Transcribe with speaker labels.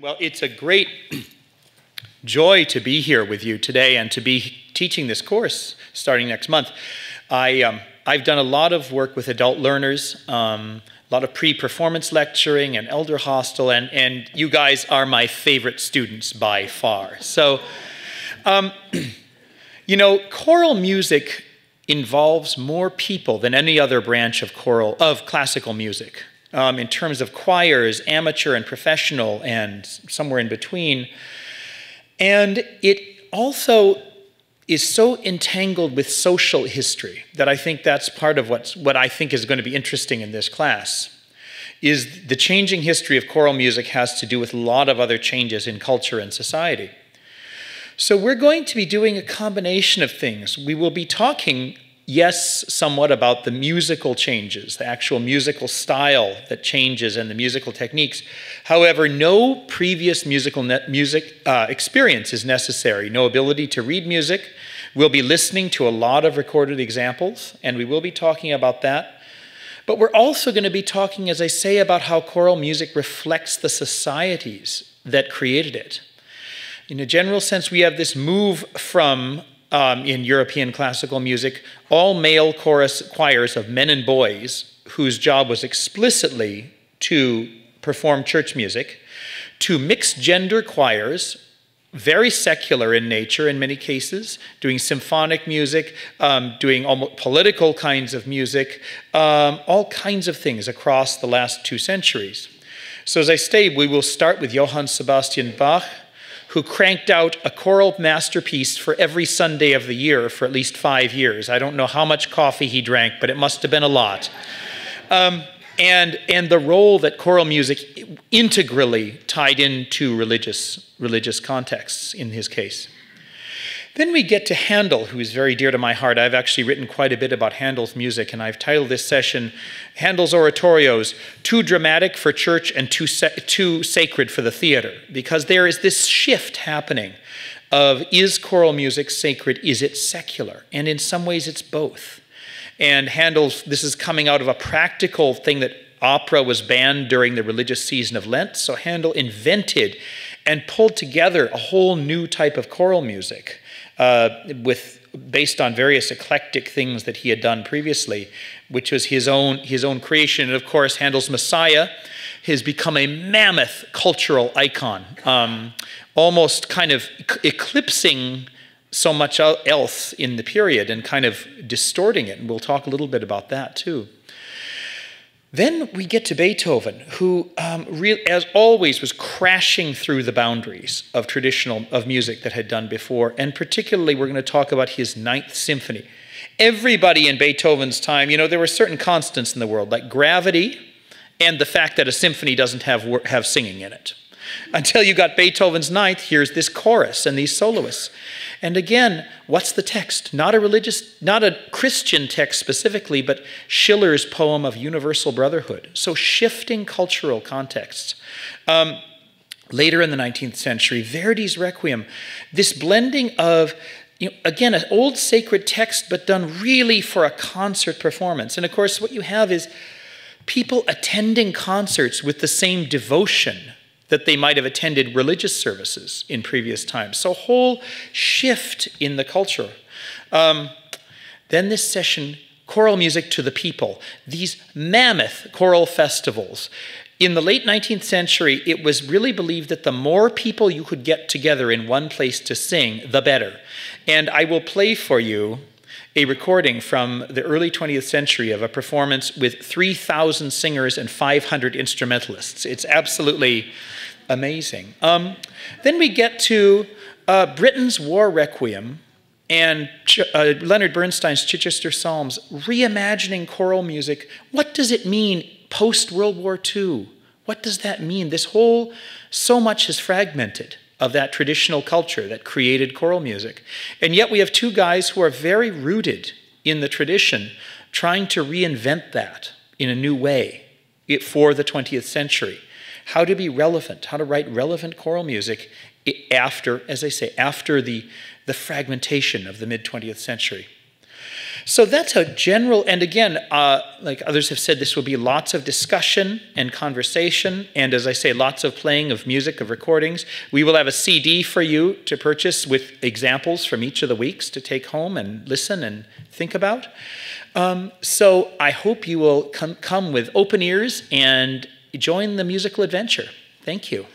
Speaker 1: Well, it's a great joy to be here with you today and to be teaching this course starting next month. I've done a lot of work with adult learners, a lot of pre-performance lecturing and Elderhostel, and you guys are my favorite students by far. So, you know, choral music involves more people than any other branch of classical music. In terms of choirs, amateur and professional, and somewhere in between. And it also is so entangled with social history that I think that's part of what I think is going to be interesting in this class, is the changing history of choral music has to do with a lot of other changes in culture and society. So we're going to be doing a combination of things. We will be talking, yes, somewhat about the musical changes, the actual musical style that changes and the musical techniques. However, no previous music experience is necessary, no ability to read music. We'll be listening to a lot of recorded examples, and we will be talking about that. But we're also going to be talking, as I say, about how choral music reflects the societies that created it. In a general sense, we have this move from in European classical music, all male choirs of men and boys whose job was explicitly to perform church music, to mixed gender choirs, very secular in nature in many cases, doing symphonic music, doing almost political kinds of music, all kinds of things across the last 2 centuries. So as I say, we will start with Johann Sebastian Bach, who cranked out a choral masterpiece for every Sunday of the year for at least 5 years. I don't know how much coffee he drank, but it must have been a lot. And the role that choral music integrally tied into religious contexts in his case. Then we get to Handel, who is very dear to my heart. I've actually written quite a bit about Handel's music, and I've titled this session, Handel's Oratorios, Too Dramatic for Church and Too Sacred for the Theater, because there is this shift happening of, is choral music sacred, is it secular? And in some ways it's both. And this is coming out of a practical thing that opera was banned during the religious season of Lent, so Handel invented and pulled together a whole new type of choral music, based on various eclectic things that he had done previously, which was his own creation. And of course, Handel's Messiah has become a mammoth cultural icon, almost kind of eclipsing so much else in the period and kind of distorting it. And we'll talk a little bit about that too. Then we get to Beethoven, who, as always, was crashing through the boundaries of music that had done before, and particularly we're going to talk about his 9th Symphony. Everybody in Beethoven's time, you know, there were certain constants in the world, like gravity and the fact that a symphony doesn't have singing in it. Until you got Beethoven's 9th, here's this chorus and these soloists. And again, what's the text? Not a Christian text specifically, but Schiller's poem of universal brotherhood. So shifting cultural contexts. Later in the 19th century, Verdi's Requiem, this blending of, you know, again, an old sacred text, but done really for a concert performance. And of course, what you have is people attending concerts with the same devotion that they might have attended religious services in previous times. So a whole shift in the culture. Then this session, choral music to the people. These mammoth choral festivals. In the late 19th century, it was really believed that the more people you could get together in one place to sing, the better. And I will play for you a recording from the early 20th century of a performance with 3,000 singers and 500 instrumentalists. It's absolutely amazing. Then we get to Britten's War Requiem and Leonard Bernstein's Chichester Psalms, reimagining choral music. What does it mean post-World War II? What does that mean? So much is fragmented of that traditional culture that created choral music. And yet we have 2 guys who are very rooted in the tradition, trying to reinvent that in a new way for the 20th century. How to be relevant, how to write relevant choral music after, as I say, after the fragmentation of the mid-20th century. So that's a general, and again, like others have said, this will be lots of discussion and conversation, and as I say, lots of playing of music, of recordings. We will have a CD for you to purchase with examples from each of the weeks to take home and listen and think about. So I hope you will come with open ears and join the musical adventure. Thank you.